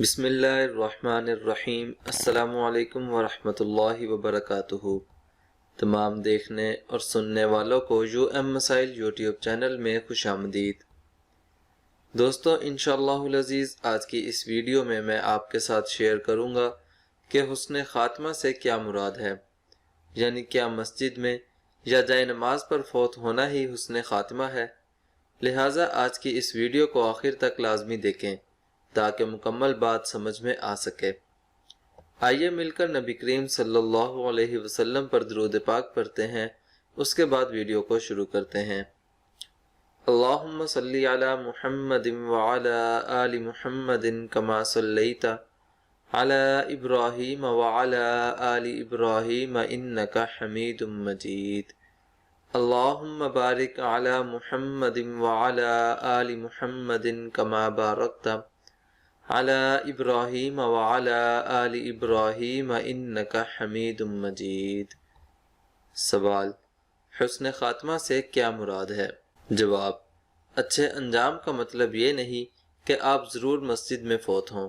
بسم اللہ الرحمن الرحیم۔ السلام علیکم ورحمۃ اللہ وبرکاتہ۔ تمام دیکھنے اور سننے والوں کو مسائل یوٹیوب چینل میں خوش آمدید۔ دوستو، انشاءاللہ العزیز آج کی اس ویڈیو میں آپ کے ساتھ شیئر کروں گا کہ حسن خاتمہ سے کیا مراد ہے، یعنی کیا مسجد میں یا جائے نماز پر فوت ہونا ہی حسن خاتمہ ہے۔ لہٰذا آج کی اس ویڈیو کو آخر تک لازمی دیکھیں تاکہ مکمل بات سمجھ میں آ سکے۔ آئیے مل کر نبی کریم صلی اللہ علیہ وسلم پر درود پاک پڑھتے ہیں، اس کے بعد ویڈیو کو شروع کرتے ہیں۔ اللہم صلی علی محمد وعلی آل محمد کما صلیت علی ابراہیم وعلی آل ابراہیم انکا حمید مجید۔ اللہم بارک علی محمد وعلی آل محمد کما بارکت علی ابراہیم وعلی آل ابراہیم انکا حمید مجید۔ سوال: حسن خاتمہ سے کیا مراد ہے؟ جواب: اچھے انجام کا مطلب یہ نہیں کہ آپ ضرور مسجد میں فوت ہوں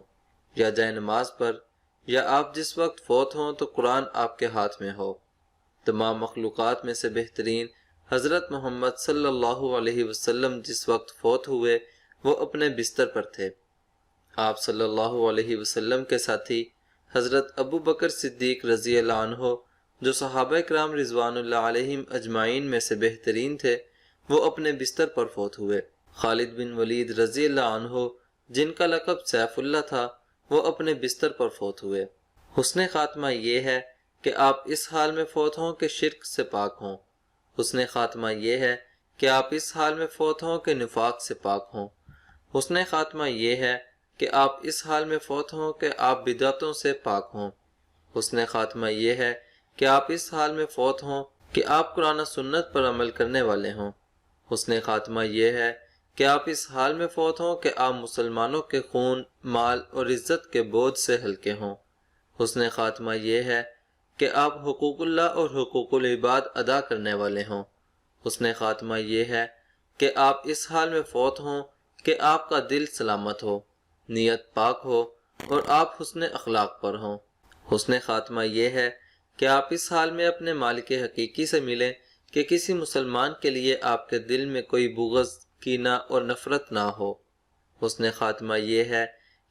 یا جائے نماز پر، یا آپ جس وقت فوت ہوں تو قرآن آپ کے ہاتھ میں ہو۔ تمام مخلوقات میں سے بہترین حضرت محمد صلی اللہ علیہ وسلم جس وقت فوت ہوئے وہ اپنے بستر پر تھے۔ آپ صلی اللہ علیہ وسلم کے ساتھی حضرت ابو بکر صدیق رضی اللہ عنہ، جو صحابہ کرام رضوان اللہ علیہم اجمعین میں سے بہترین تھے، وہ اپنے بستر پر فوت ہوئے۔ خالد بن ولید رضی اللہ عنہ، جن کا لقب سیف اللہ تھا، وہ اپنے بستر پر فوت ہوئے۔ حسن خاتمہ یہ ہے کہ آپ اس حال میں فوت ہوں کہ شرک سے پاک ہوں۔ حسن خاتمہ یہ ہے کہ آپ اس حال میں فوت ہوں کہ نفاق سے پاک ہوں۔ حسن خاتمہ یہ ہے کہ آپ اس حال میں فوت ہوں کہ آپ بدعتوں سے پاک ہوں۔ حسن خاتمہ یہ ہے کہ آپ اس حال میں فوت ہوں کہ آپ قرآن و سنت پر عمل کرنے والے ہوں۔ حسن خاتمہ یہ ہے کہ آپ اس حال میں فوت ہوں کہ آپ مسلمانوں کے خون، مال اور عزت کے بوجھ سے ہلکے ہوں۔ حسن خاتمہ یہ ہے کہ آپ حقوق اللہ اور حقوق العباد ادا کرنے والے ہوں۔ حسن خاتمہ یہ ہے کہ آپ اس حال میں فوت ہوں کہ آپ کا دل سلامت ہو، نیت پاک ہو اور آپ حسن اخلاق پر ہوں۔ حسن خاتمہ یہ ہے کہ آپ اس حال میں اپنے مالک حقیقی سے ملیں کہ کسی مسلمان کے لیے آپ کے دل میں کوئی بغض، کینہ اور نفرت نہ ہو۔ حسن خاتمہ یہ ہے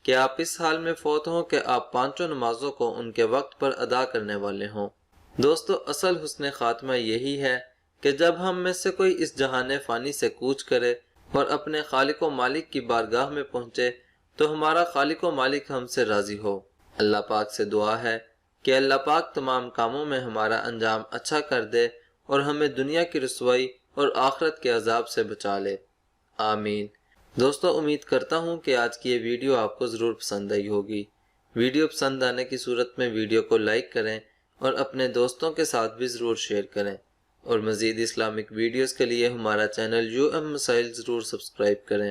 کہ آپ اس حال میں فوت ہوں کہ آپ پانچوں نمازوں کو ان کے وقت پر ادا کرنے والے ہوں۔ دوستو، اصل حسن خاتمہ یہی ہے کہ جب ہم میں سے کوئی اس جہان فانی سے کوچ کرے اور اپنے خالق و مالک کی بارگاہ میں پہنچے تو ہمارا خالق و مالک ہم سے راضی ہو۔ اللہ پاک سے دعا ہے کہ اللہ پاک تمام کاموں میں ہمارا انجام اچھا کر دے اور ہمیں دنیا کی رسوائی اور آخرت کے عذاب سے بچا لے، آمین۔ دوستو، امید کرتا ہوں کہ آج کی یہ ویڈیو آپ کو ضرور پسند آئی ہوگی۔ ویڈیو پسند آنے کی صورت میں ویڈیو کو لائک کریں اور اپنے دوستوں کے ساتھ بھی ضرور شیئر کریں، اور مزید اسلامک ویڈیوز کے لیے ہمارا چینل مسائل ضرور سبسکرائب کریں۔